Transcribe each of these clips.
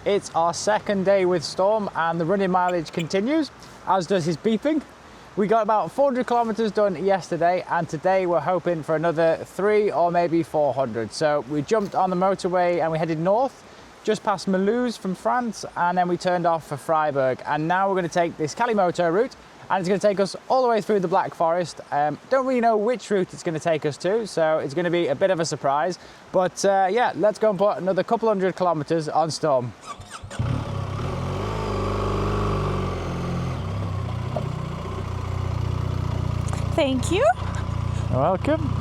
It's our second day with Storm and the running mileage continues, as does his beeping. We got about 400 kilometers done yesterday, and today we're hoping for another 300 or maybe 400. So we jumped on the motorway and we headed north, just past Mulhouse from France, and then we turned off for Freiburg. And now we're going to take this Calimoto route, and it's going to take us all the way through the Black Forest. Don't really know which route it's going to take us to, so it's going to be a bit of a surprise. But yeah, let's go and put another couple hundred kilometers on Storm. Thank you. You're welcome.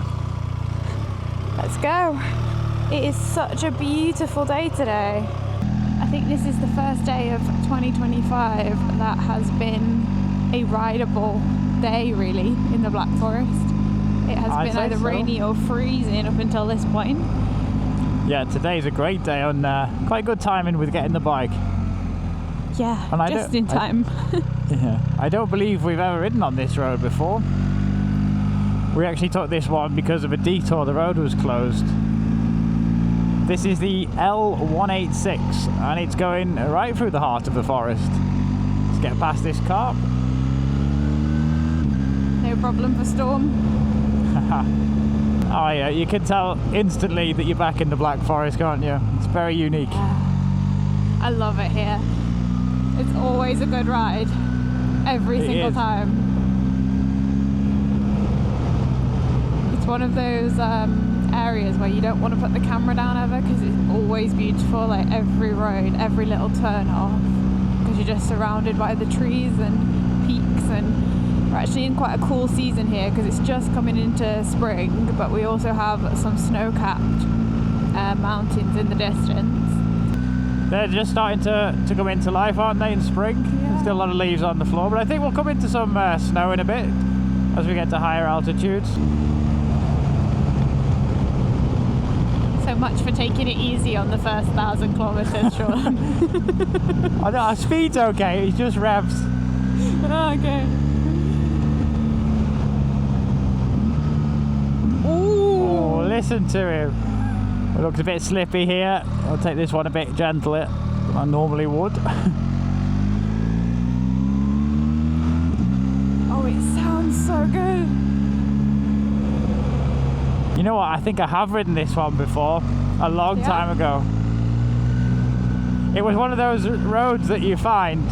Let's go. It is such a beautiful day today. I think this is the first day of 2025 that has been a rideable day, really, in the Black Forest. It has been either rainy or freezing up until this point. Yeah, today's a great day on quite good timing with getting the bike. Yeah, and just in time. Yeah, I don't believe we've ever ridden on this road before. We actually took this one because of a detour. The road was closed. This is the L186 and it's going right through the heart of the forest. Let's get past this car. No problem for Storm. Oh yeah, you can tell instantly that you're back in the Black Forest, can't you? It's very unique. I love it here. It's always a good ride. Every single time. It's one of those areas where you don't want to put the camera down ever, because it's always beautiful, like every road, every little turn off, because you're just surrounded by the trees and peaks. And we're actually in quite a cool season here because it's just coming into spring, but we also have some snow-capped mountains in the distance. They're just starting to come into life, aren't they, in spring? Yeah. There's still a lot of leaves on the floor, but I think we'll come into some snow in a bit as we get to higher altitudes. So much for taking it easy on the first 1,000 kilometers, Sean. I know, our speed's okay, it's just revs. Oh, okay. Ooh. Oh, listen to him. It looks a bit slippy here. I'll take this one a bit gentler than I normally would. Oh, it sounds so good. You know what, I think I have ridden this one before, a long time ago. It was one of those roads that you find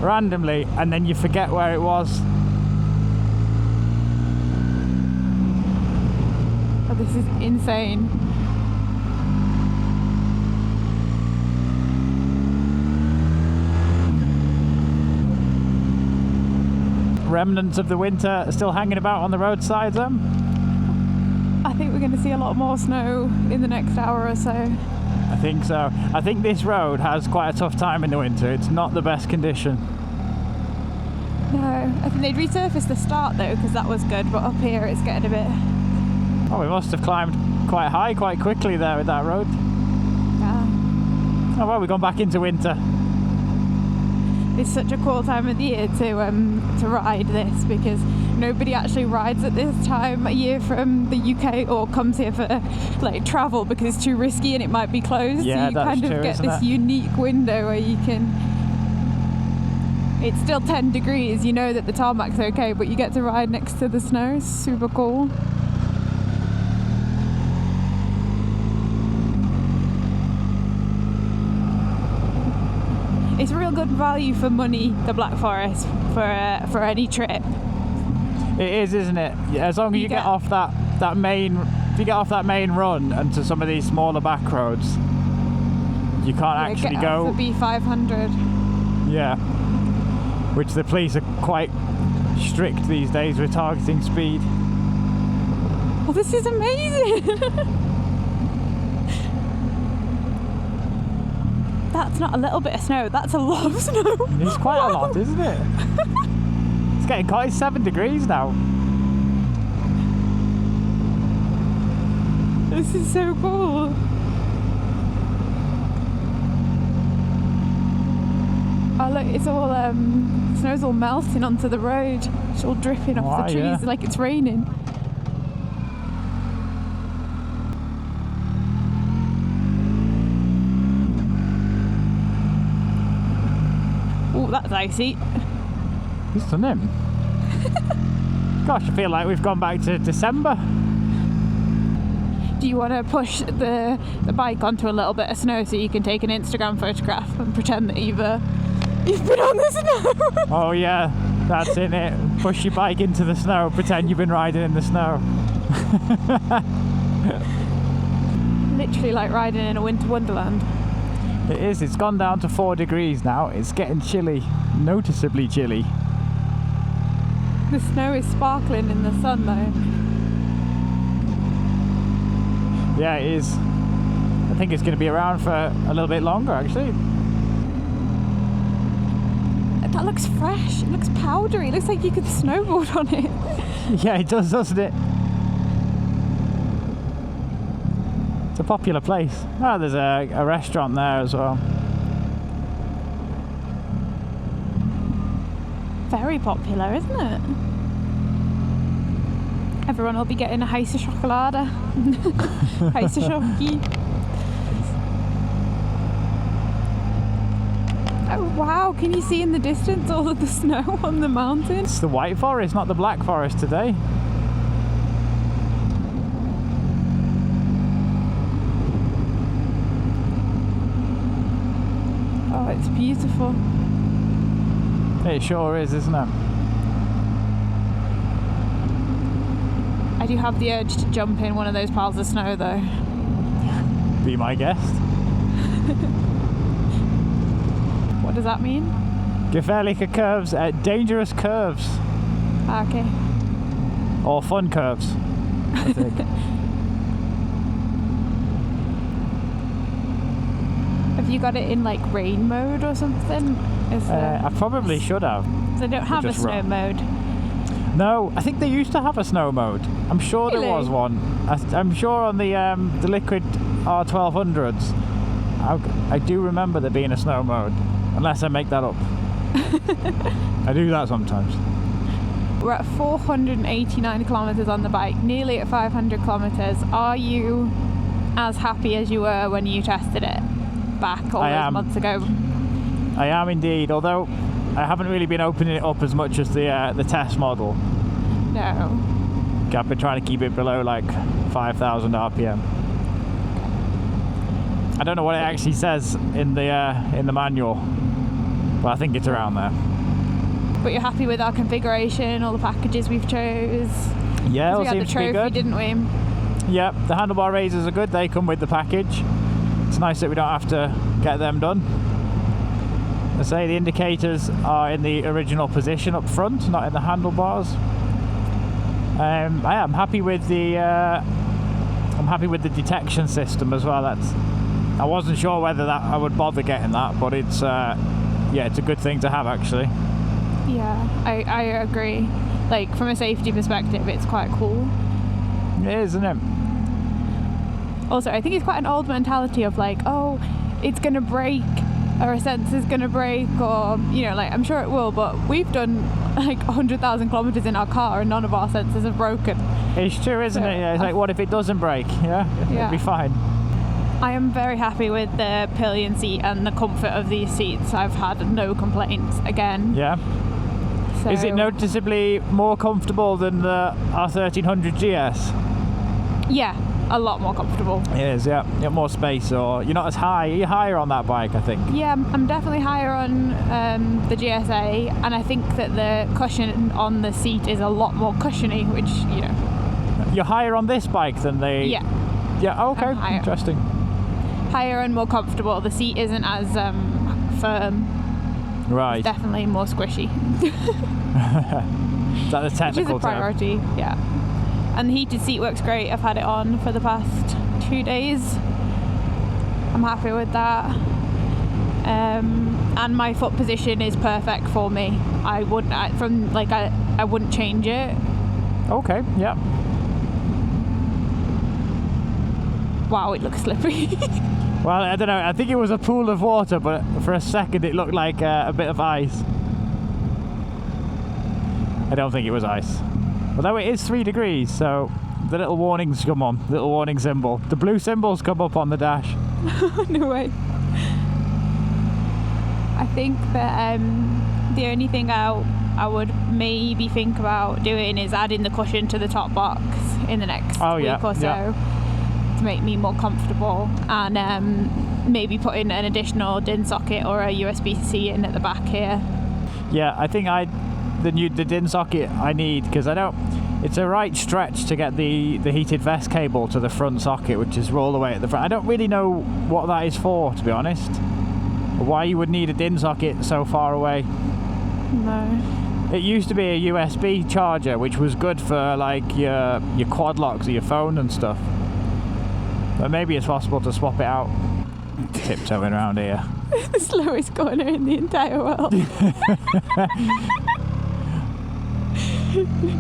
randomly and then you forget where it was. Oh, this is insane. Remnants of the winter are still hanging about on the roadsides then? I think we're going to see a lot more snow in the next hour or so. I think so. I think this road has quite a tough time in the winter. It's not the best condition. No, I think they'd resurfaced the start though, because that was good, but up here it's getting a bit... Oh, we must have climbed quite high quite quickly there with that road. Yeah. Oh well, we've gone back into winter. It's such a cool time of the year to ride this, because nobody actually rides at this time of year from the UK or comes here for like travel, because it's too risky and it might be closed. Yeah, so you that's kind of true, get this unique window where you can... It's still 10 degrees, you know that the tarmac's okay, but you get to ride next to the snow. It's super cool. It's real good value for money, the Black Forest, for any trip. It is, isn't it? Yeah, as long as you get off that main, if you get off that main run and to some of these smaller back roads, you can't actually go. Off the B500. Yeah, which the police are quite strict these days with targeting speed. Well, this is amazing. That's not a little bit of snow, that's a lot of snow. It's quite a lot, isn't it? It's getting quite 7 degrees now. This is so cool. Oh look, it's all snow's all melting onto the road. It's all dripping off the trees like it's raining. that's icy. It's done him. Gosh, I feel like we've gone back to December. Do you want to push the bike onto a little bit of snow so you can take an Instagram photograph and pretend that you've been on the snow? Oh yeah, that's in it. Push your bike into the snow, pretend you've been riding in the snow. Literally like riding in a winter wonderland. It is, it's gone down to 4 degrees now. It's getting chilly, noticeably chilly. The snow is sparkling in the sun though. Yeah, it is. I think it's going to be around for a little bit longer actually. That looks fresh. It looks powdery. It looks like you could snowboard on it. Yeah, it does, doesn't it? It's a popular place. Oh, there's a restaurant there as well. Very popular, isn't it? Everyone will be getting a heiße Schokolade. Heiße Schoki. Oh wow, can you see in the distance all of the snow on the mountain? It's the white forest, not the black forest today. Oh, it's beautiful. It sure is, isn't it? I do have the urge to jump in one of those piles of snow though. Be my guest. What does that mean? Gefährliche curves, dangerous curves. Ah, okay. Or fun curves, I think. Have you got it in like rain mode or something? I probably should have. They don't have a snow mode. No, I think they used to have a snow mode. I'm sure Really? there was one. I'm sure on the liquid R1300s. I do remember there being a snow mode, unless I make that up. I do that sometimes. We're at 489 kilometers on the bike, nearly at 500 kilometers. Are you as happy as you were when you tested it back all those months ago? I am indeed, although I haven't really been opening it up as much as the test model. No. I've been trying to keep it below like 5,000 RPM. I don't know what it actually says in the manual, but I think it's around there. But you're happy with our configuration, all the packages we've chose? Yeah, it we had the seems to be trophy, good. didn't we? Yep, the handlebar raisers are good. They come with the package. It's nice that we don't have to get them done. I say the indicators are in the original position up front, not in the handlebars. I am happy with the detection system as well. I wasn't sure whether that I would bother getting that, but it's it's a good thing to have actually. Yeah, I agree. Like from a safety perspective, it's quite cool. It is, isn't it? Also, I think it's quite an old mentality of like, oh, it's gonna break, or a sensor's gonna break, or like I'm sure it will, but we've done like 100,000 kilometers in our car and none of our sensors have broken. It's true, isn't it? Yeah, it's like, what if it doesn't break? Yeah, it'll be fine. I am very happy with the pillion seat and the comfort of these seats. I've had no complaints again. Yeah. So, is it noticeably more comfortable than the R1300 GS? Yeah, a lot more comfortable. It is, yeah. You have more space, or you're not as high. You're higher on that bike, I think. Yeah, I'm definitely higher on the GSA, and I think that the cushion on the seat is a lot more cushiony, which, You're higher on this bike than the... Yeah. Yeah, okay, interesting. Higher and more comfortable. The seat isn't as firm. Right. It's definitely more squishy. Is that the technical Which is a priority, yeah. And the heated seat works great. I've had it on for the past 2 days. I'm happy with that. And my foot position is perfect for me. I wouldn't change it. Okay, yeah. Wow, it looks slippery. Well, I don't know. I think it was a pool of water, but for a second it looked like a bit of ice. I don't think it was ice. Although it is 3 degrees, so the little warnings come on, little warning symbol. The blue symbols come up on the dash. No way. I think that the only thing I would maybe think about doing is adding the cushion to the top box in the next week or so to make me more comfortable, and maybe putting an additional DIN socket or a USB-C in at the back here. Yeah, I think the DIN socket I need, because it's a right stretch to get the heated vest cable to the front socket, which is all the way at the front. I don't really know what that is for, to be honest. Why you would need a DIN socket so far away. No. It used to be a USB charger, which was good for like your quad locks of your phone and stuff. But maybe it's possible to swap it out. Tiptoeing around here. The slowest corner in the entire world.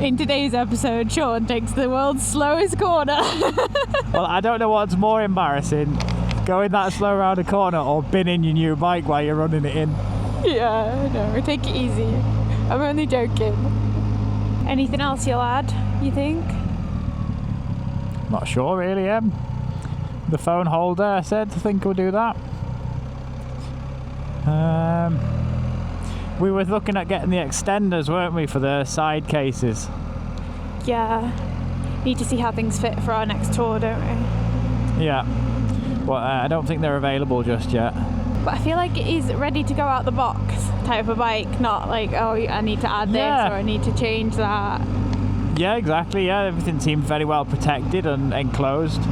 In today's episode, Sean takes the world's slowest corner. Well, I don't know what's more embarrassing, going that slow around a corner or binning your new bike while you're running it in. Yeah, no, take it easy. I'm only joking. Anything else you'll add, you think? Not sure really, The phone holder, I think we'll do that. We were looking at getting the extenders, weren't we, for the side cases? Yeah. Need to see how things fit for our next tour, don't we? Yeah. Well, I don't think they're available just yet. But I feel like it is ready to go out the box type of bike, not like, oh, I need to add this or I need to change that. Yeah, exactly. Yeah, everything seemed very well protected and enclosed.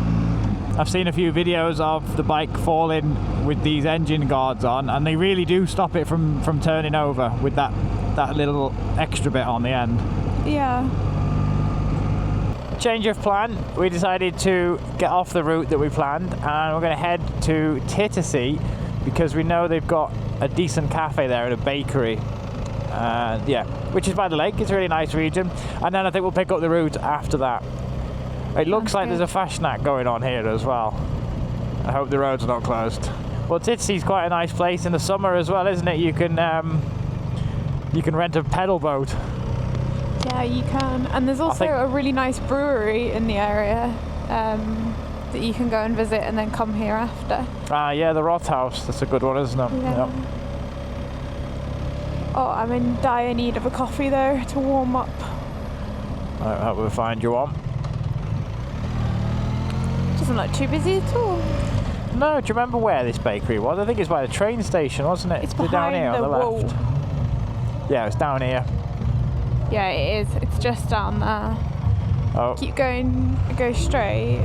I've seen a few videos of the bike falling with these engine guards on, and they really do stop it from turning over with that little extra bit on the end. Yeah. Change of plan. We decided to get off the route that we planned, and we're going to head to Titisee because we know they've got a decent cafe there and a bakery. Which is by the lake. It's a really nice region. And then I think we'll pick up the route after that. It looks like there's a fashionac going on here as well. I hope the roads are not closed. Well, Titisee's quite a nice place in the summer as well, isn't it? You can rent a pedal boat. Yeah, you can. And there's also a really nice brewery in the area that you can go and visit and then come here after. Yeah, the Rothaus. That's a good one, isn't it? Yeah. Yep. Oh, I'm in dire need of a coffee though to warm up. I hope we'll find you one. Doesn't look too busy at all. No, do you remember where this bakery was? I think it's by the train station, wasn't it? It's down here on the wall. left. Yeah, it's down here. Yeah, it is. It's just down there. Oh. Keep going. Go straight.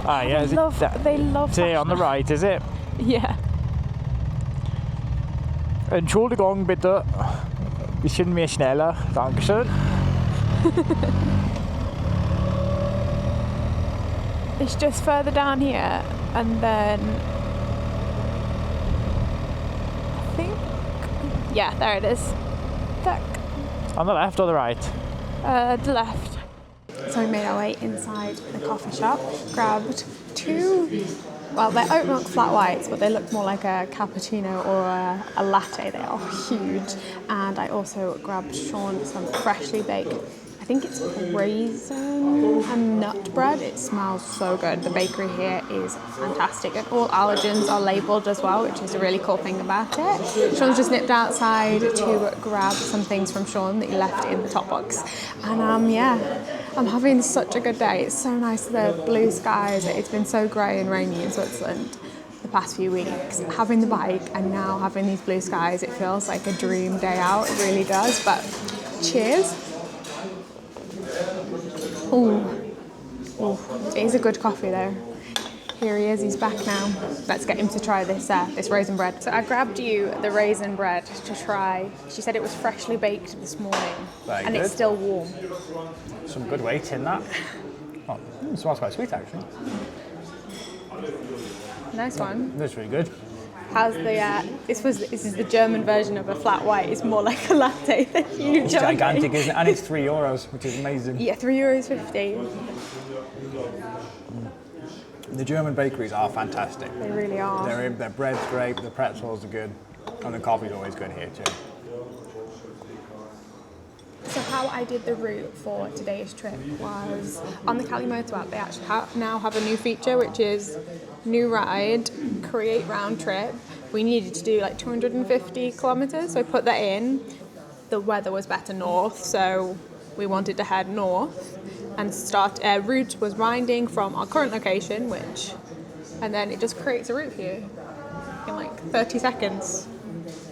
Yeah. They love. See on the right, is it? Yeah. Entschuldigung bitte. Bisschen mehr schneller. Dankeschön. It's just further down here, and then I think, yeah, there it is. Duck. On the left or the right? The left. So we made our way inside the coffee shop, grabbed two, well, they're oat milk flat whites, but they look more like a cappuccino or a latte. They are huge. And I also grabbed Sean some freshly baked, I think it's raisin and nut bread. It smells so good. The bakery here is fantastic, and all allergens are labelled as well, which is a really cool thing about it. Sean's just nipped outside to grab some things from Sean that he left in the top box. And I'm having such a good day. It's so nice, the blue skies. It's been so grey and rainy in Switzerland the past few weeks. Having the bike and now having these blue skies, it feels like a dream day out. It really does. But cheers. Ooh, it is a good coffee though. Here he is, he's back now. Let's get him to try this raisin bread. So I grabbed you the raisin bread to try. She said it was freshly baked this morning. Very and good. It's still warm. Some good weight in that. Oh, it smells quite sweet actually. Nice one. That's really good. How's the, this is the German version of a flat white. It's more like a latte than huge. It's gigantic, isn't it? And it's €3, which is amazing. Yeah, €3.50. The German bakeries are fantastic. They really are. Their bread's great, the pretzels are good, and the coffee's always good here too. So how I did the route for today's trip was on the Cali Motor app. They actually now have a new feature, which is new ride, create round trip, we needed to do like 250 kilometers. So I put that in. The weather was better north, so we wanted to head north and start. Route was winding from our current location, and then it just creates a route here in like 30 seconds.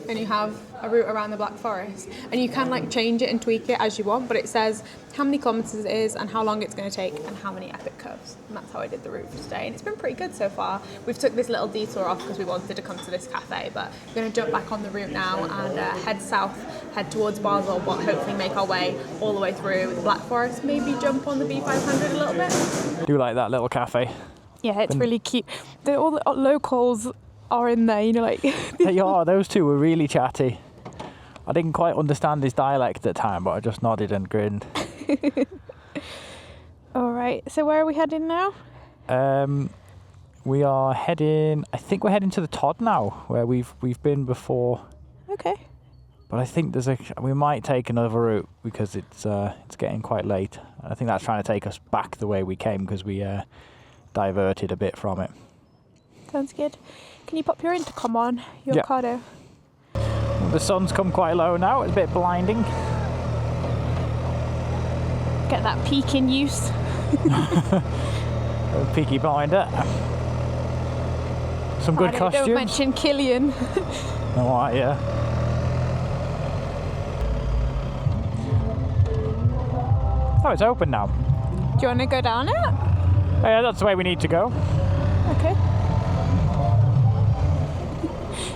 And you have a route around the Black Forest. And you can like change it and tweak it as you want, but it says how many kilometres it is and how long it's going to take and how many epic curves. And that's how I did the route for today. And it's been pretty good so far. We've took this little detour off because we wanted to come to this cafe, but we're going to jump back on the route now and head south, head towards Basel, but hopefully make our way all the way through the Black Forest, maybe jump on the B500 a little bit. I do like that little cafe. Yeah, it's really cute. All the locals are in there, you know, like... They are, those two were really chatty. I didn't quite understand his dialect at the time, but I just nodded and grinned. All right, so where are we heading now? We are heading, I think we're heading to the Todd now, where we've been before. Okay. But I think we might take another route because it's getting quite late. I think that's trying to take us back the way we came because we diverted a bit from it. Sounds good. Can you pop your intercom on, your Cardo? The sun's come quite low now, it's a bit blinding. Get that peak in use. Peaky blinder. Some good costumes. Don't mention Killian. Alright, yeah. Oh, it's open now. Do you want to go down it? Oh, yeah, that's the way we need to go. Okay.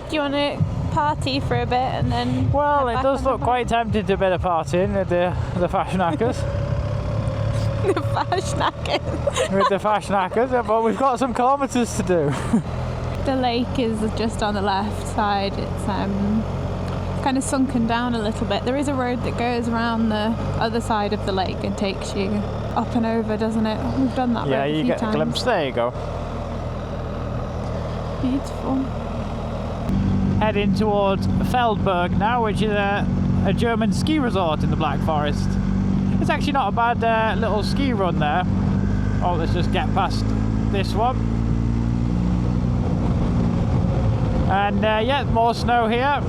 Do you want to party for a bit and then... Well, it does look quite tempting to a bit of partying with the fashion hackers. The fashion hackers. With the fashion hackers, but we've got some kilometres to do. The lake is just on the left side. It's kind of sunken down a little bit. There is a road that goes around the other side of the lake and takes you up and over, doesn't it? We've done that road a few times. Yeah, you get a glimpse. There you go. Beautiful. Heading towards Feldberg now, which is a German ski resort in the Black Forest. It's actually not a bad little ski run there. Oh, let's just get past this one. And yeah, more snow here.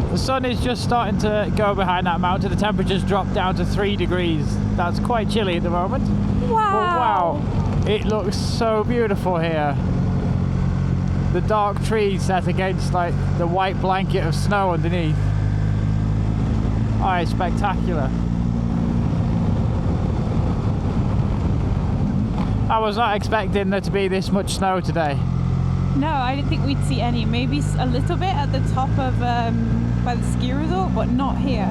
The sun is just starting to go behind that mountain. The temperature's dropped down to 3 degrees. That's quite chilly at the moment. Wow! But wow, it looks so beautiful here. The dark trees set against like the white blanket of snow underneath. Oh, it's spectacular. I was not expecting there to be this much snow today. No, I didn't think we'd see any. Maybe a little bit at the top of by the ski resort, but not here.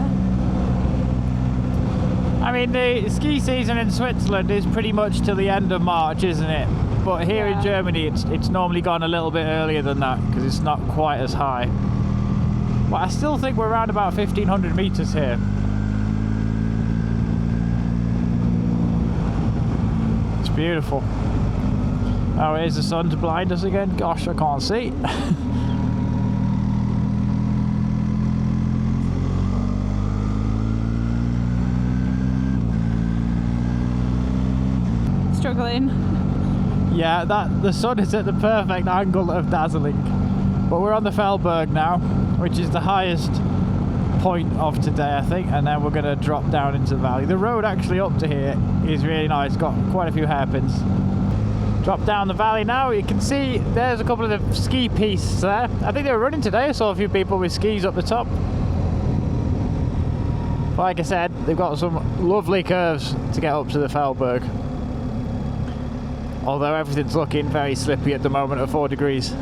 I mean, the ski season in Switzerland is pretty much till the end of March, isn't it? But here in Germany, it's normally gone a little bit earlier than that because it's not quite as high. But I still think we're around about 1,500 meters here. It's beautiful. Oh, here's the sun to blind us again. Gosh, I can't see. Struggling. Yeah, the sun is at the perfect angle of dazzling. But we're on the Feldberg now, which is the highest point of today, I think, and then we're going to drop down into the valley. The road actually up to here is really nice, got quite a few hairpins. Drop down the valley now, you can see there's a couple of the ski pieces there. I think they were running today, I saw a few people with skis up the top. Like I said, they've got some lovely curves to get up to the Feldberg. Although everything's looking very slippy at the moment at 4 degrees.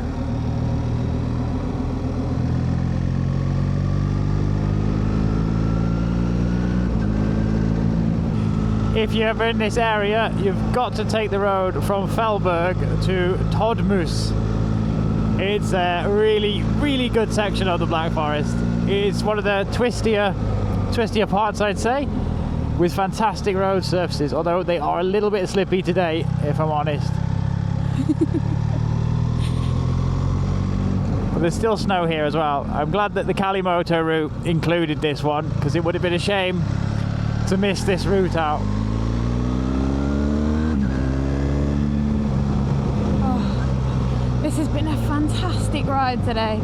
If you're ever in this area, you've got to take the road from Feldberg to Todmus. It's a really, really good section of the Black Forest. It's one of the twistier parts, I'd say, with fantastic road surfaces, although they are a little bit slippy today, if I'm honest. But there's still snow here as well. I'm glad that the Kalimoto route included this one, because it would have been a shame to miss this route out. Oh, this has been a fantastic ride today.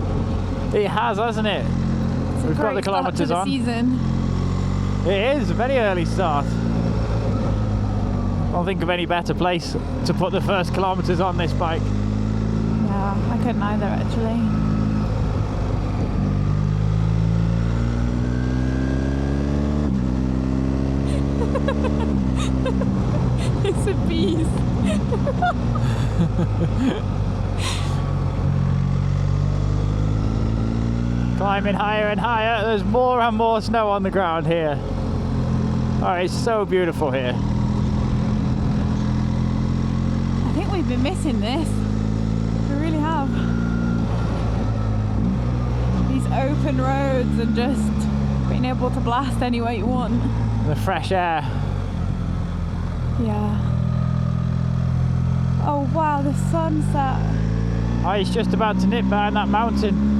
It has, hasn't it? We've got the kilometres on. Season. It is a very early start. I don't think of any better place to put the first kilometres on this bike. Yeah, I couldn't either actually. It's a beast. Climbing higher and higher. There's more and more snow on the ground here. Oh, it's so beautiful here. I think we've been missing this. We really have. These open roads and just being able to blast any way you want. The fresh air. Yeah. Oh wow, the sunset. Oh, it's just about to nip behind that mountain.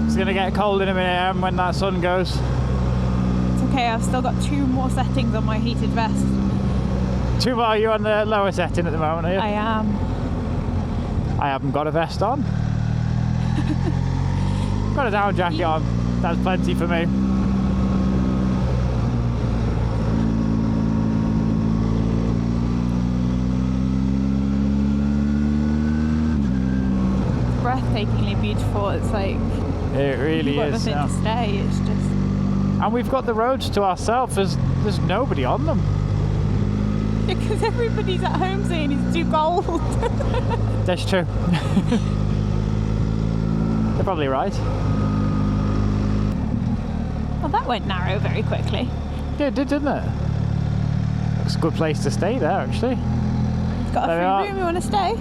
It's gonna get cold in a minute when that sun goes. It's okay, I've still got 2 more settings on my heated vest. 2 more. Are you on the lower setting at the moment, are you? I am. I haven't got a vest on. Got a down jacket on. That's plenty for me. It's breathtakingly beautiful. It's like It really you've got is. nothing to stay. It's just. And we've got the roads to ourselves. There's nobody on them. Because everybody's at home saying it's too cold. That's true. They're probably right. Well, that went narrow very quickly. Yeah, it did, didn't it? It's a good place to stay there, actually. Got a There we are. free room. You want to stay?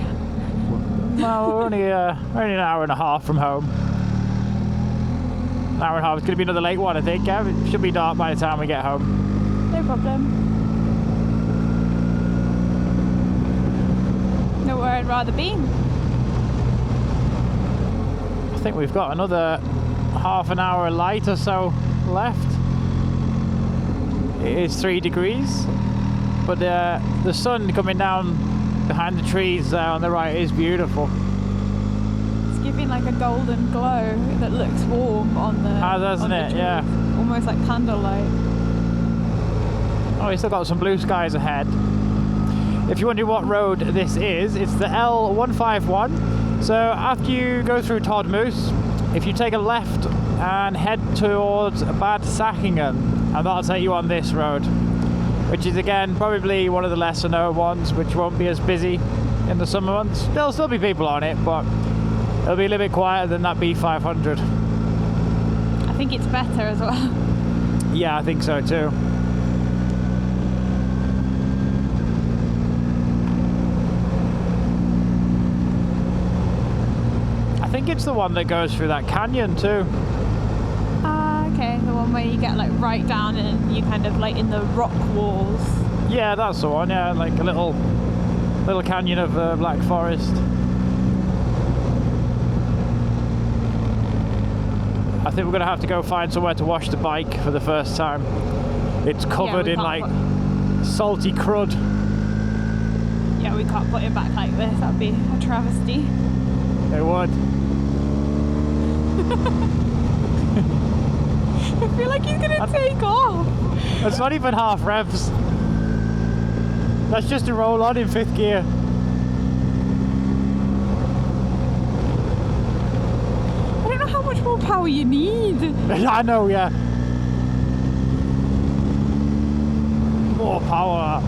Well, we're only an hour and a half from home. An hour and a half. It's going to be another late one, I think. Yeah? It should be dark by the time we get home. No problem. Nowhere I'd rather be. I think we've got another half an hour light or so left. It is 3 degrees, but the sun coming down behind the trees on the right is beautiful. It's giving like a golden glow that looks warm on the. Doesn't on the it? trees. Yeah. Almost like candlelight. Oh, we still got some blue skies ahead. If you're wondering what road this is, it's the L151. So after you go through Todmoose, if you take a left and head towards Bad Sackingen, and that'll take you on this road, which is again probably one of the lesser known ones, which won't be as busy in the summer months. There'll still be people on it, but it'll be a little bit quieter than that B500. I think it's better as well. Yeah, I think so too. I think it's the one that goes through that canyon too. Okay, the one where you get like right down and you kind of like in the rock walls. Yeah, that's the one. Yeah, like a little canyon of Black Forest. I think we're gonna have to go find somewhere to wash the bike for the first time. It's covered in like salty crud. Yeah, we can't put it back like this. That'd be a travesty. It would. I feel like he's gonna take off. That's not even half revs. That's just a roll on in 5th gear. I don't know how much more power you need. I know, yeah. More power.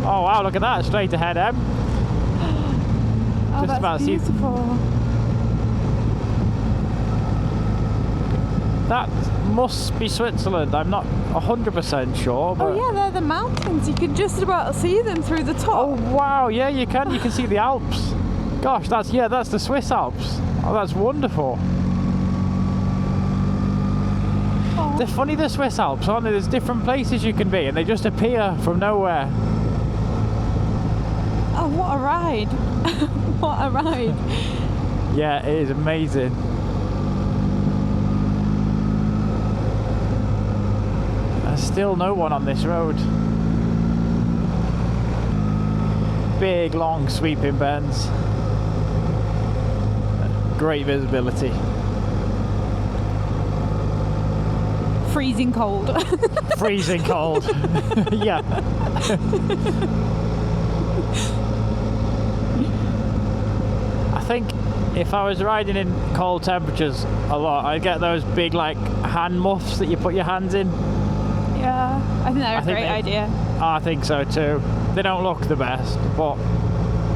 Oh wow, look at that, straight ahead, Em. Oh, Just that's about beautiful. That must be Switzerland. I'm not 100% sure. But... Oh yeah, they're the mountains. You can just about see them through the top. Oh wow, yeah, you can. You can see the Alps. Gosh, that's the Swiss Alps. Oh, that's wonderful. Oh. They're funny, the Swiss Alps, aren't they? There's different places you can be, and they just appear from nowhere. Oh, what a ride! What a ride! Yeah, it is amazing. There's still no one on this road. big, long, sweeping bends. Great visibility. Freezing cold. Freezing cold. Yeah. I think if I was riding in cold temperatures a lot, I'd get those big like hand muffs that you put your hands in. Yeah, I think they're a great idea. I think so too. They don't look the best, but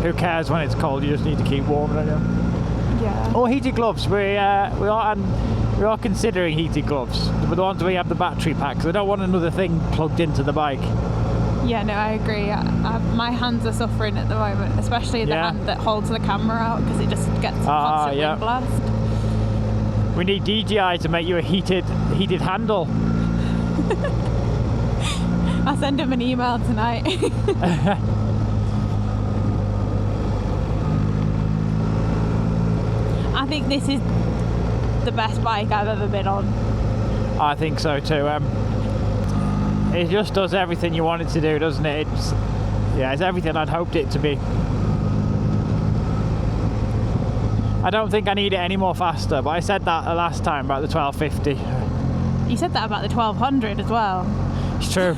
who cares when it's cold? You just need to keep warm, don't you? Yeah. Or heated gloves. We are considering heated gloves, but the ones where you have the battery packs. I don't want another thing plugged into the bike. Yeah, no, I agree. My hands are suffering at the moment, especially the hand that holds the camera out, because it just gets constantly blast. We need DJI to make you a heated handle. I'll send him an email tonight. I think this is the best bike I've ever been on. I think so too. It just does everything you want it to do, doesn't it? It's everything I'd hoped it to be. I don't think I need it any more faster, but I said that the last time about the 1250. You said that about the 1200 as well. It's true.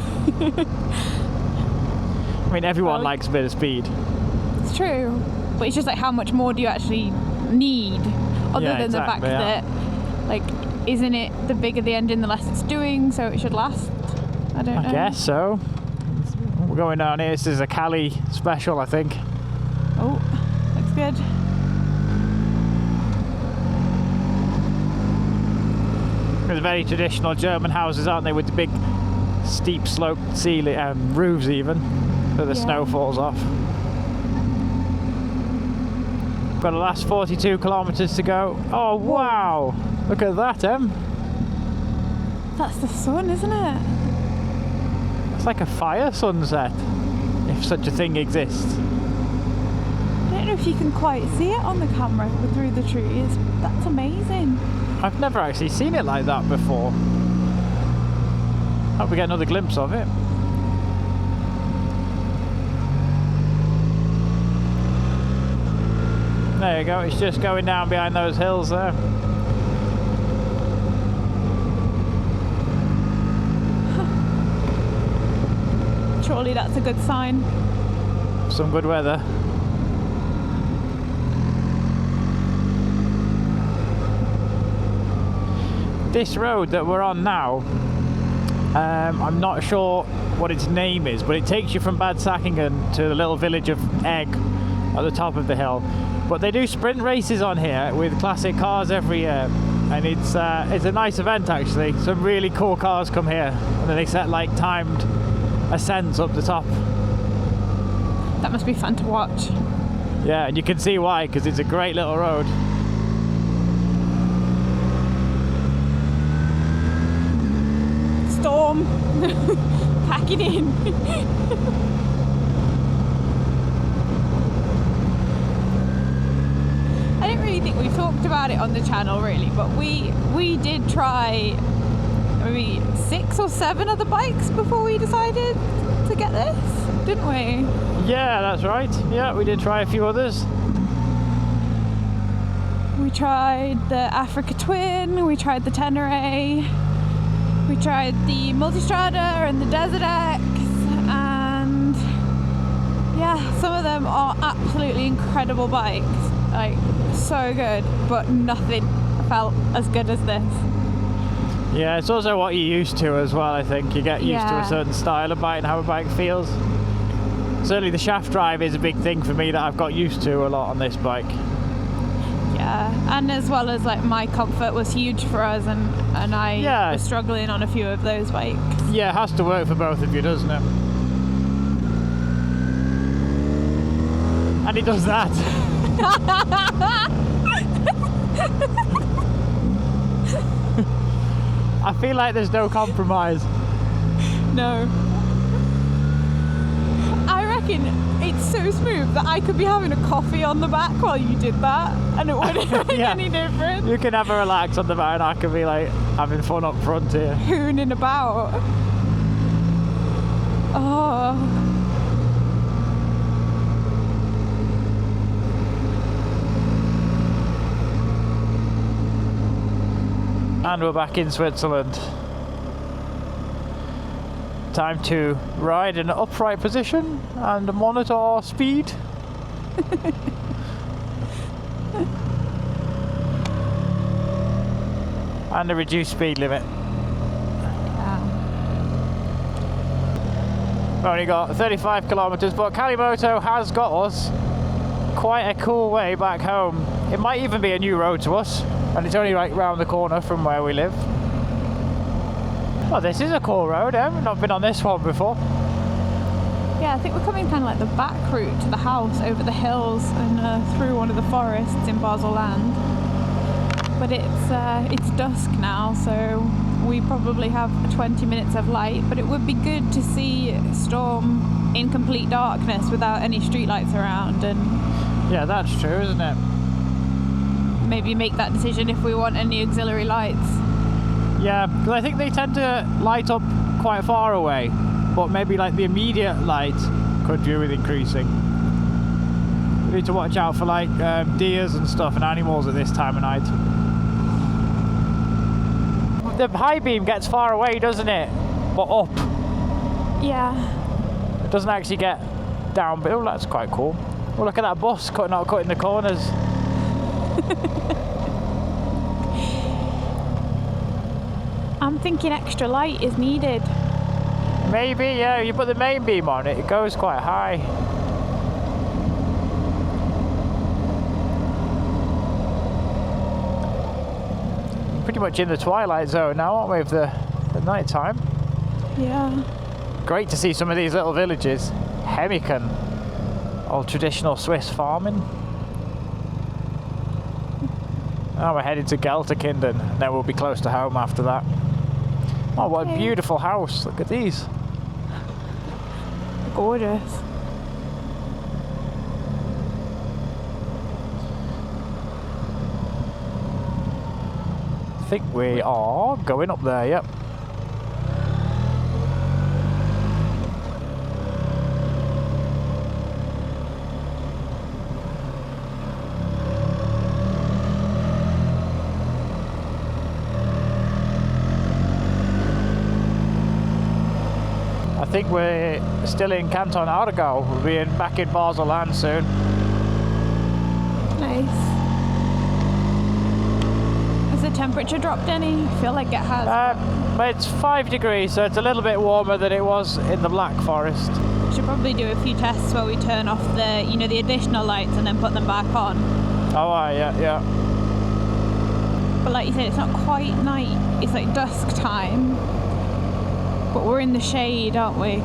I mean, everyone likes a bit of speed. It's true, but it's just like, how much more do you actually need, other than the fact that, like, isn't it the bigger the engine, the less it's doing, so it should last? I don't know. I guess so. We're going down here. This is a Cali special, I think. Oh, looks good. There's very traditional German houses, aren't they, with the big steep sloped ceiling, roofs even, that the snow falls off. Got the last 42 kilometres to go. Oh wow! Look at that, Em. That's the sun, isn't it? It's like a fire sunset, if such a thing exists. I don't know if you can quite see it on the camera through the trees. That's amazing. I've never actually seen it like that before. Hope we get another glimpse of it. There you go, it's just going down behind those hills there. Surely that's a good sign. Some good weather. This road that we're on now, I'm not sure what its name is, but it takes you from Bad Säckingen to the little village of Egg at the top of the hill. But they do sprint races on here with classic cars every year, and it's a nice event actually. Some really cool cars come here, and then they set like timed ascents up the top. That must be fun to watch. Yeah, and you can see why, because it's a great little road. Storm. Pack it in. I don't really think we've talked about it on the channel really, but we did try maybe 6 or 7 other bikes before we decided to get this, didn't we? Yeah, that's right. Yeah, we did try a few others. We tried the Africa Twin, we tried the Tenere, we tried the Multistrada and the Desert X, and yeah, some of them are absolutely incredible bikes, like so good, but nothing felt as good as this. Yeah, it's also what you're used to as well, I think. You get used to a certain style of bike and how a bike feels. Certainly the shaft drive is a big thing for me that I've got used to a lot on this bike. Yeah, and as well as like my comfort was huge for us, and I was struggling on a few of those bikes. Yeah, it has to work for both of you, doesn't it? And it does that. I feel like there's no compromise. No. I reckon it's so smooth that I could be having a coffee on the back while you did that, and it wouldn't make any difference. You can have a relax on the back and I can be like having fun up front here. Hooning about. Oh. And we're back in Switzerland. Time to ride in an upright position and monitor our speed. And a reduced speed limit. We've only got 35 kilometers, but Kalimoto has got us quite a cool way back home. It might even be a new road to us, and it's only right round the corner from where we live. Oh, this is a cool road, eh? We've not been on this one before. Yeah, I think we're coming kind of like the back route to the house, over the hills and through one of the forests in Basel-Land. But it's dusk now, so we probably have 20 minutes of light, but it would be good to see Storm in complete darkness without any streetlights around, and yeah, that's true, isn't it? Maybe make that decision if we want any auxiliary lights. Yeah, because I think they tend to light up quite far away, but maybe like the immediate light could do with increasing. We need to watch out for like deers and stuff and animals at this time of night. The high beam gets far away, doesn't it? But up. Yeah. It doesn't actually get down, but oh, that's quite cool. Oh, look at that bus cutting the corners. I'm thinking extra light is needed. Maybe, yeah. You put the main beam on it, it goes quite high. Pretty much in the twilight zone now, aren't we, of the night time? Yeah. Great to see some of these little villages. Hemmiken, old traditional Swiss farming. Now we're heading to Gelterkinden, and then we'll be close to home after that. Oh, what a beautiful house. Look at these. Gorgeous. I think we are going up there, yep. I think we're still in Canton Aargau. We'll be back in Basel-Land soon. Nice. Has the temperature dropped any? I feel like it has. It's 5 degrees, so it's a little bit warmer than it was in the Black Forest. We should probably do a few tests where we turn off the, the additional lights and then put them back on. Oh, yeah. But like you said, it's not quite night. It's like dusk time. But we're in the shade, aren't we?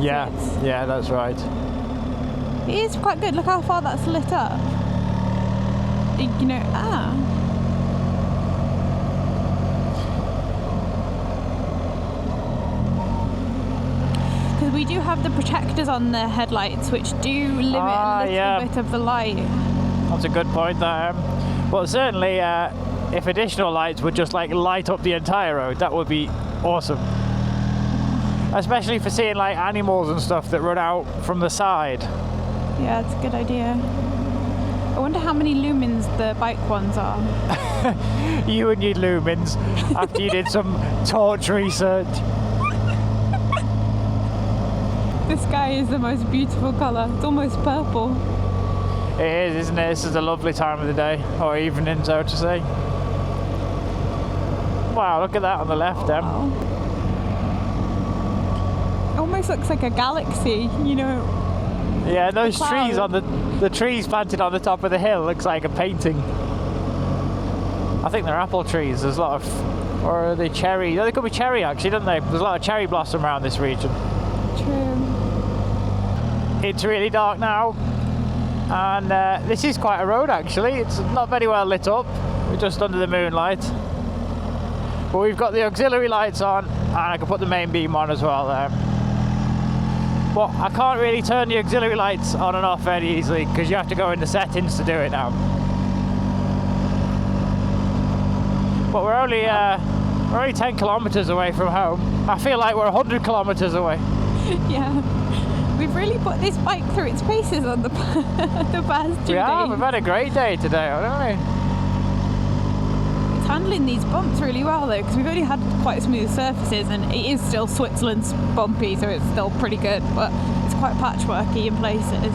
Yeah, yeah, that's right. It is quite good. Look how far that's lit up. Because we do have the protectors on the headlights, which do limit a little bit of the light. That's a good point there. But certainly, if additional lights would just like light up the entire road, that would be awesome. Especially for seeing like animals and stuff that run out from the side. Yeah, it's a good idea. I wonder how many lumens the bike ones are. You and your lumens after you did some torch research. The sky is the most beautiful colour. It's almost purple. It is, isn't it? This is a lovely time of the day, or evening, so to say. Wow, look at that on the left, then. Wow. Almost looks like a galaxy, Yeah, those trees on the trees planted on the top of the hill looks like a painting. I think they're apple trees. There's a lot of, or are they cherry? Oh, they could be cherry actually, don't they? There's a lot of cherry blossom around this region. True. It's really dark now, and this is quite a road actually. It's not very well lit up. We're just under the moonlight. But we've got the auxiliary lights on, and I can put the main beam on as well there. But I can't really turn the auxiliary lights on and off very easily because you have to go in the settings to do it now. But we're only 10 kilometers away from home. I feel like we're 100 kilometers away. Yeah. We've really put this bike through its paces on the past 2 days. We've had a great day today, haven't we? It's handling these bumps really well though, because we've only had quite smooth surfaces, and it is still Switzerland's bumpy, so it's still pretty good, but it's quite patchworky in places.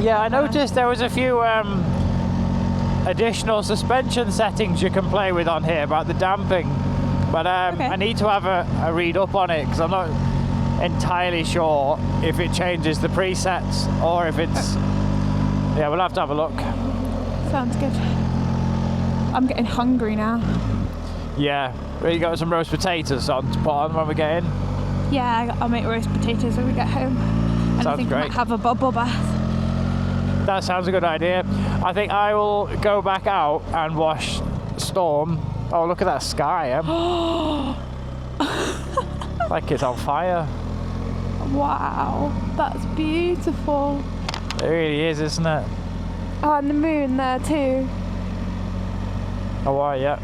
Yeah, I noticed there was a few additional suspension settings you can play with on here about the damping, but Okay. I need to have a read up on it, because I'm not entirely sure if it changes the presets or if it's... Yeah, we'll have to have a look. Sounds good. I'm getting hungry now. Yeah, we got some roast potatoes on to put on when we get in. Yeah, I'll make roast potatoes when we get home. And I Sounds think great. I might have a bubble bath. That sounds a good idea. I think I will go back out and wash Storm. Oh, look at that sky, like it's on fire. Wow, that's beautiful. It really is, isn't it? Oh, and the moon there too. Oh, wow, yeah.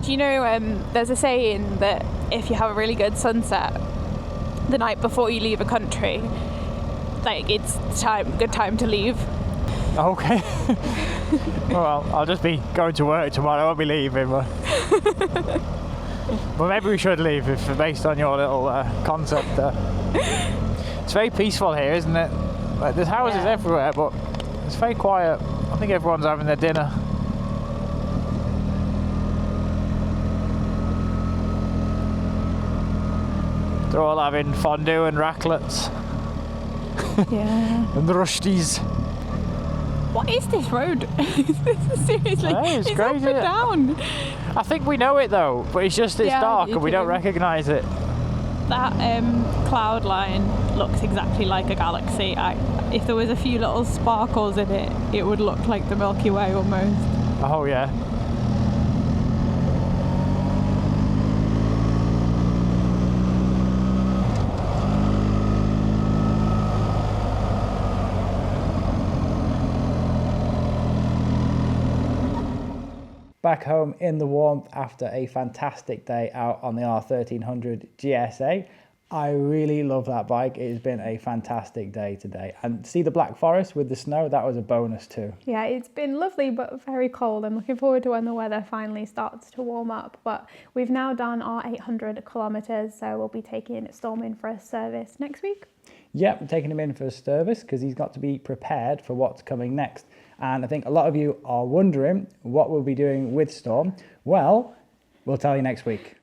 Do you know, there's a saying that if you have a really good sunset the night before you leave a country, like it's good time to leave. Okay. Well, I'll just be going to work tomorrow. I won't be leaving. But maybe we should leave if based on your little concept there. It's very peaceful here, isn't it? Like, there's houses everywhere, but it's very quiet. I think everyone's having their dinner. They're all having fondue and raclettes. Yeah. And the rusties. What is this road? Seriously, Hey, it's great, up isn't and it? down. I think we know it though, but it's just Yeah, dark you and we don't do. recognise it. That cloud line looks exactly like a galaxy. If there was a few little sparkles in it, it would look like the Milky Way almost. Oh yeah. Back home in the warmth after a fantastic day out on the R1300 GSA. I really love that bike. It has been a fantastic day today. And see the Black Forest with the snow, that was a bonus too. Yeah, it's been lovely but very cold. I'm looking forward to when the weather finally starts to warm up. But we've now done our 800 kilometres, so we'll be taking Storm in for a service next week. Yep, we're taking him in for a service because he's got to be prepared for what's coming next. And I think a lot of you are wondering what we'll be doing with Storm. Well, we'll tell you next week.